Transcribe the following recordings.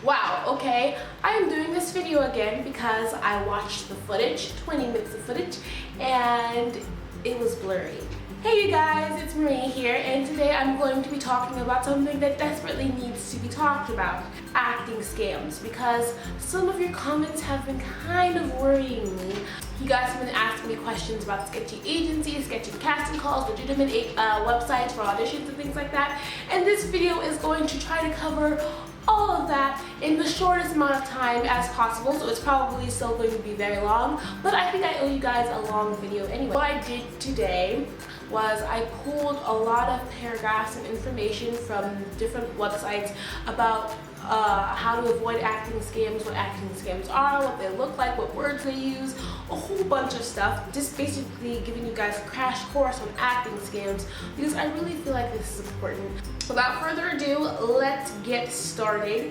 Wow, okay, I am doing this video again because I watched the footage, 20 minutes of footage, and it was blurry. Hey you guys, it's Marie here, and today I'm going to be talking about something that desperately needs to be talked about, acting scams, because some of your comments have been kind of worrying me. You guys have been asking me questions about sketchy agencies, sketchy casting calls, legitimate websites for auditions and things like that, and this video is going to try to cover all of that in the shortest amount of time as possible, so it's probably still going to be very long, but I think I owe you guys a long video anyway. What I did today was I pulled a lot of paragraphs and information from different websites about how to avoid acting scams, what acting scams are, what they look like, what words they use, a whole bunch of stuff, just basically giving you guys a crash course on acting scams because I really feel like this is important. Without further ado, let's get started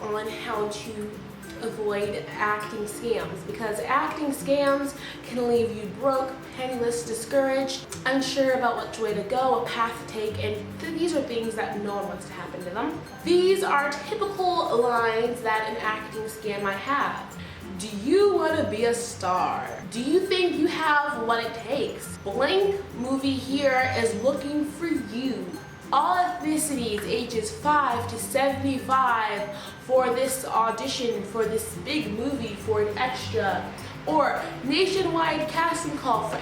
on how to avoid acting scams, because acting scams can leave you broke, penniless, discouraged, unsure about which way to go, a path to take, and these are things that no one wants to happen to them. These are typical lines that an acting scam might have. Do you want to be a star? Do you think you have what it takes? Blank movie here is looking for you. All ethnicities ages 5 to 75 for this audition, for this big movie, for an extra, or nationwide casting call for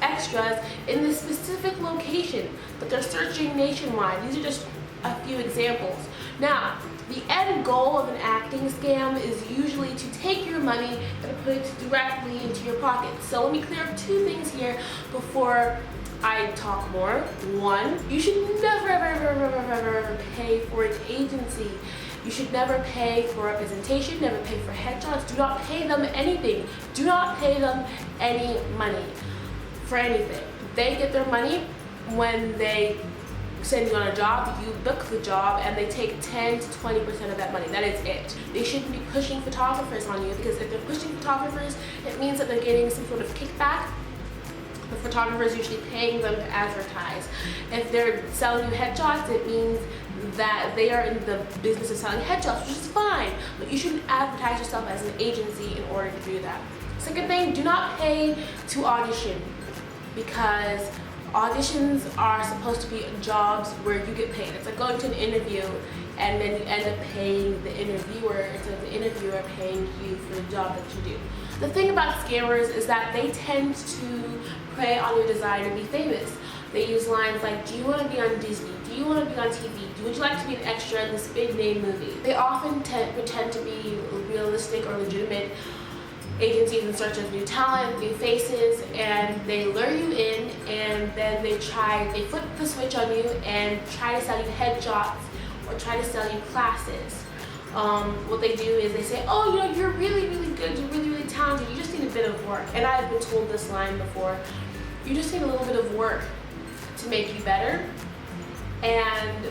extras in this specific location, but they're searching nationwide. These are just a few examples. Now, the end goal of an acting scam is usually to take your money and put it directly into your pocket. So let me clear up two things here before I talk more. One, you should never ever pay for an agency. You should never pay for representation, never pay for headshots. Do not pay them anything. Do not pay them any money for anything. They get their money when they send you on a job, you book the job, and they take 10 to 20% of that money. That is it. They shouldn't be pushing photographers on you, because if they're pushing photographers, it means that they're getting some sort of kickback. The photographer is usually paying them to advertise. If they're selling you headshots, it means that they are in the business of selling headshots, which is fine, but you shouldn't advertise yourself as an agency in order to do that. Second thing, do not pay to audition, because auditions are supposed to be jobs where you get paid. It's like going to an interview and then you end up paying the interviewer instead of the interviewer paying you for the job that you do. The thing about scammers is that they tend to prey on your desire to be famous. They use lines like, do you want to be on Disney? Do you want to be on TV? Would you like to be an extra in this big name movie? They often pretend to be realistic or legitimate agencies in search of new talent, new faces, and they lure you in, and then they flip the switch on you and try to sell you headshots or try to sell you classes. What they do is they say, oh, you know, you're really good, you're really talented, you just need a bit of work. And I've been told this line before, you just need a little bit of work to make you better. And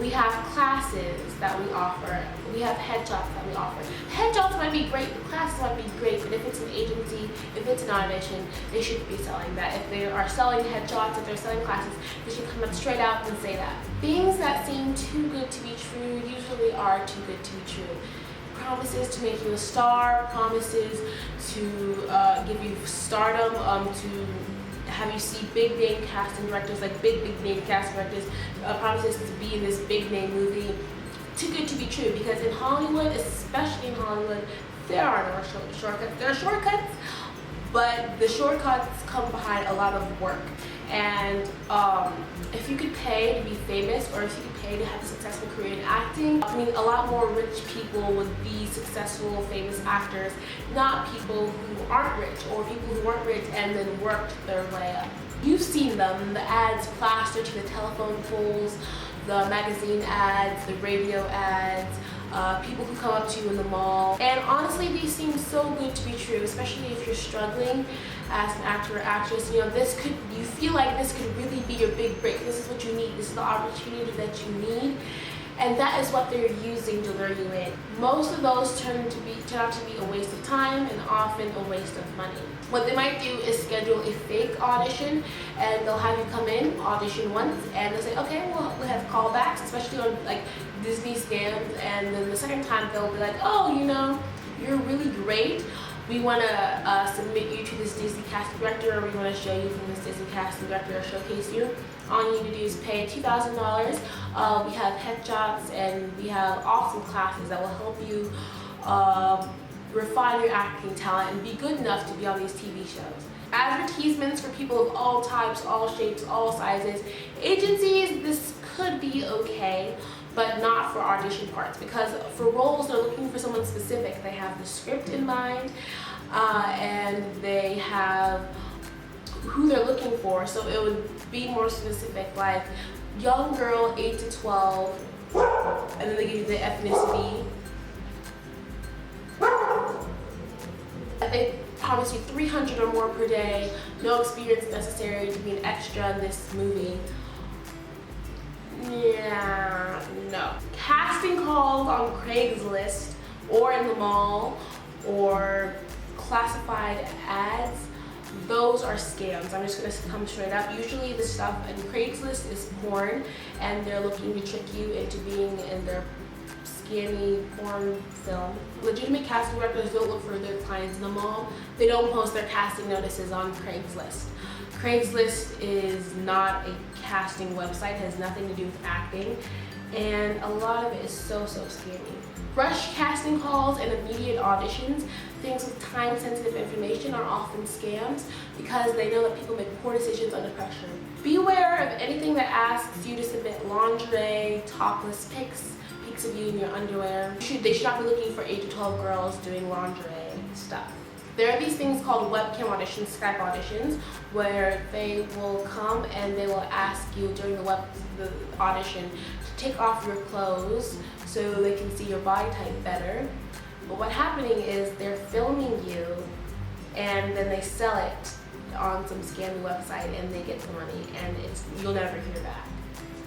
we have classes that we offer. We have headshots that we offer. Headshots might be great, the classes might be great, but if it's an agency, if it's an audition, they shouldn't be selling that. If they are selling headshots, if they're selling classes, they should come up straight out and say that. Things that seem too good to be true usually are too good to be true. Promises to make you a star, promises to give you stardom, to have you see big name casting directors, like big name casting directors, promises to be in this big name movie. Too good to be true, because in Hollywood, especially in Hollywood, there are no shortcuts. There are shortcuts, but the shortcuts come behind a lot of work. And if you could pay to be famous, or if you could pay to have a successful career in acting, I mean, a lot more rich people would be successful, famous actors, not people who aren't rich, or people who weren't rich and then worked their way up. You've seen them, the ads plastered to the telephone poles, the magazine ads, the radio ads, people who come up to you in the mall. And honestly, these seem so good to be true, especially if you're struggling as an actor or actress. You know, you feel like this could really be your big break. This is what you need. This is the opportunity that you need. and that is what they're using to lure you in. Most of those turn out to be a waste of time and often a waste of money. What they might do is schedule a fake audition, and they'll have you come in, audition once, and they'll say, okay, we'll have callbacks, especially on like Disney scams, and then the second time they'll be like, oh, you know, you're really great. We want to submit you to this Disney casting director, or we want to show you from this Disney casting director or showcase you. All you need to do is pay $2,000. We have headshots, and we have awesome classes that will help you refine your acting talent and be good enough to be on these TV shows. Advertisements for people of all types, all shapes, all sizes. Agencies, this could be okay, but not for audition parts, because for roles they're looking for someone specific. They have the script in mind, and they have who they're looking for, so it would be more specific, like young girl 8 to 12, and then they give you the ethnicity. They promise you 300 or more per day, no experience necessary to be an extra in this movie. Yeah, no. Casting calls on Craigslist or in the mall or classified ads, those are scams. I'm just gonna come straight up. Usually the stuff on Craigslist is porn, and they're looking to trick you into being in their scammy porn film. Legitimate casting directors don't look for their clients in the mall. They don't post their casting notices on Craigslist. Craigslist is not a casting website, it has nothing to do with acting, and a lot of it is so scammy. Rush casting calls and immediate auditions, things with time-sensitive information, are often scams because they know that people make poor decisions under pressure. Beware of anything that asks you to submit lingerie, topless pics of you in your underwear. They should not be looking for 8 to 12 girls doing lingerie stuff. There are these things called webcam auditions, Skype auditions, where they will come and they will ask you during the audition to take off your clothes so they can see your body type better. But what's happening is they're filming you, and then they sell it on some scammy website and they get the money, and you'll never hear back.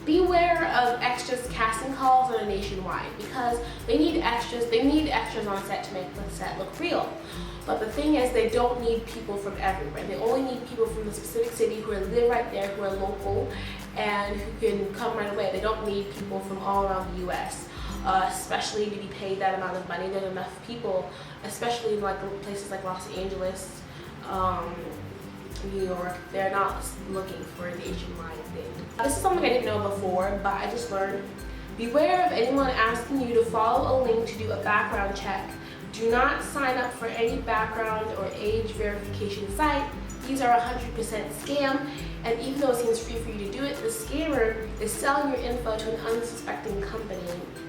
Beware of extras casting calls that are nationwide, because they need extras on set to make the set look real. But the thing is, they don't need people from everywhere. They only need people from the specific city who live right there, who are local, and who can come right away. They don't need people from all around the US, especially to be paid that amount of money. There's enough people, especially in like places like Los Angeles, New York. They're not looking for a nationwide thing. This is something I didn't know before, but I just learned. Beware of anyone asking you to follow a link to do a background check. Do not sign up for any background or age verification site. These are 100% scam, and even though it seems free for you to do it, the scammer is selling your info to an unsuspecting company,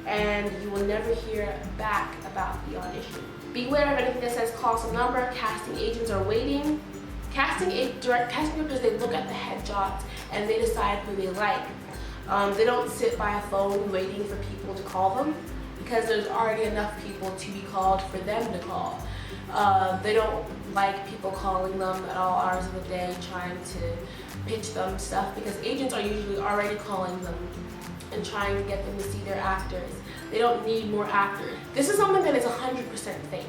and you will never hear back about the audition. Beware of anything that says call some number. Casting agents are waiting. Casting directors, they look at the headshots and they decide who they like. They don't sit by a phone waiting for people to call them, because there's already enough people to be called for them to call. They don't like people calling them at all hours of the day trying to pitch them stuff, because agents are usually already calling them and trying to get them to see their actors. They don't need more actors. This is something that is 100% fake.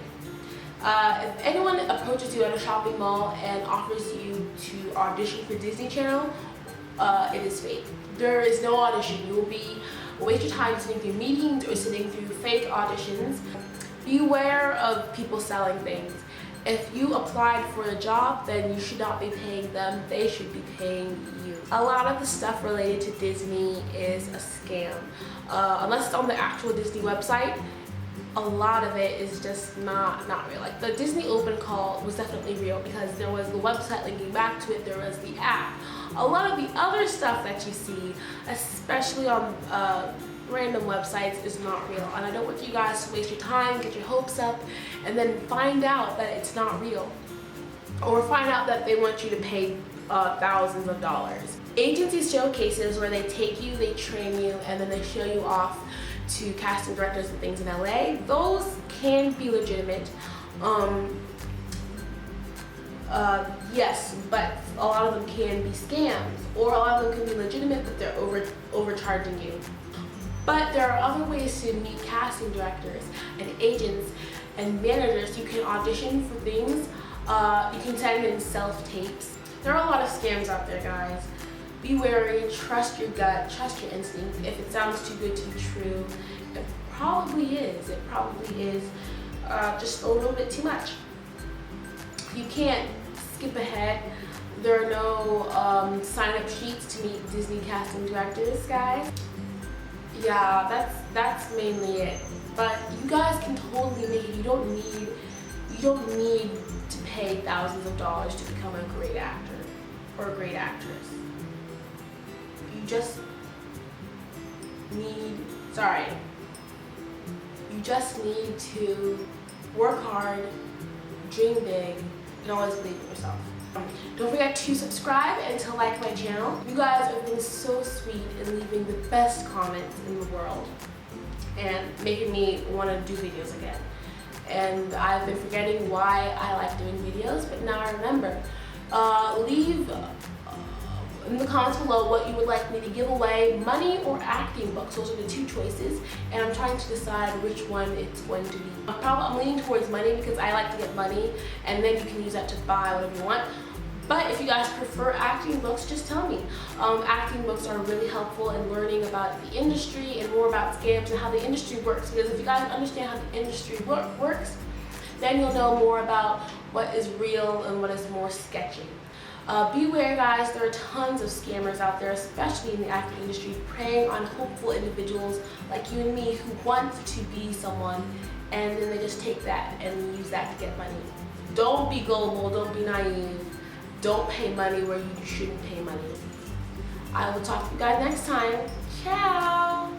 If anyone approaches you at a shopping mall and offers you to audition for Disney Channel, it is fake. There is no audition. You will be waste your time sitting through meetings or sitting through fake auditions. Beware of people selling things. If you applied for a job, then you should not be paying them. They should be paying you. A lot of the stuff related to Disney is a scam. Unless it's on the actual Disney website, a lot of it is just not real. Like the Disney open call was definitely real because there was the website linking back to it, there was the app. A lot of the other stuff that you see, especially on random websites, is not real. And I don't want you guys to waste your time, get your hopes up, and then find out that it's not real. Or find out that they want you to pay thousands of dollars. Agencies show cases where they take you, they train you, and then they show you off to casting directors and things in LA. Those can be legitimate. Yes, but a lot of them can be scams, or a lot of them can be legitimate, but they're overcharging you. But there are other ways to meet casting directors and agents and managers. You can audition for things. You can send in self-tapes. There are a lot of scams out there, guys. Be wary, trust your gut, trust your instinct. If it sounds too good to be true, it probably is. It probably is just a little bit too much. You can't skip ahead. There are no sign-up sheets to meet Disney casting directors, guys. Yeah, that's mainly it. But you guys can totally make it. You don't need to pay thousands of dollars to become a great actor or a great actress. You just need to work hard, dream big, and always believe in yourself. Don't forget to subscribe and to like my channel. You guys have been so sweet in leaving the best comments in the world and making me want to do videos again. And I've been forgetting why I like doing videos, but now I remember. Leave in the comments below what you would like me to give away, money or acting books. Those are the two choices, and I'm trying to decide which one it's going to be. I'm leaning towards money because I like to get money, and then you can use that to buy whatever you want. But if you guys prefer acting books, just tell me. Acting books are really helpful in learning about the industry and more about scams and how the industry works. Because if you guys understand how the industry works, then you'll know more about what is real and what is more sketchy. Beware, guys, there are tons of scammers out there, especially in the acting industry, preying on hopeful individuals like you and me who want to be someone, and then they just take that and use that to get money. Don't be gullible, don't be naive, don't pay money where you shouldn't pay money. I will talk to you guys next time. Ciao!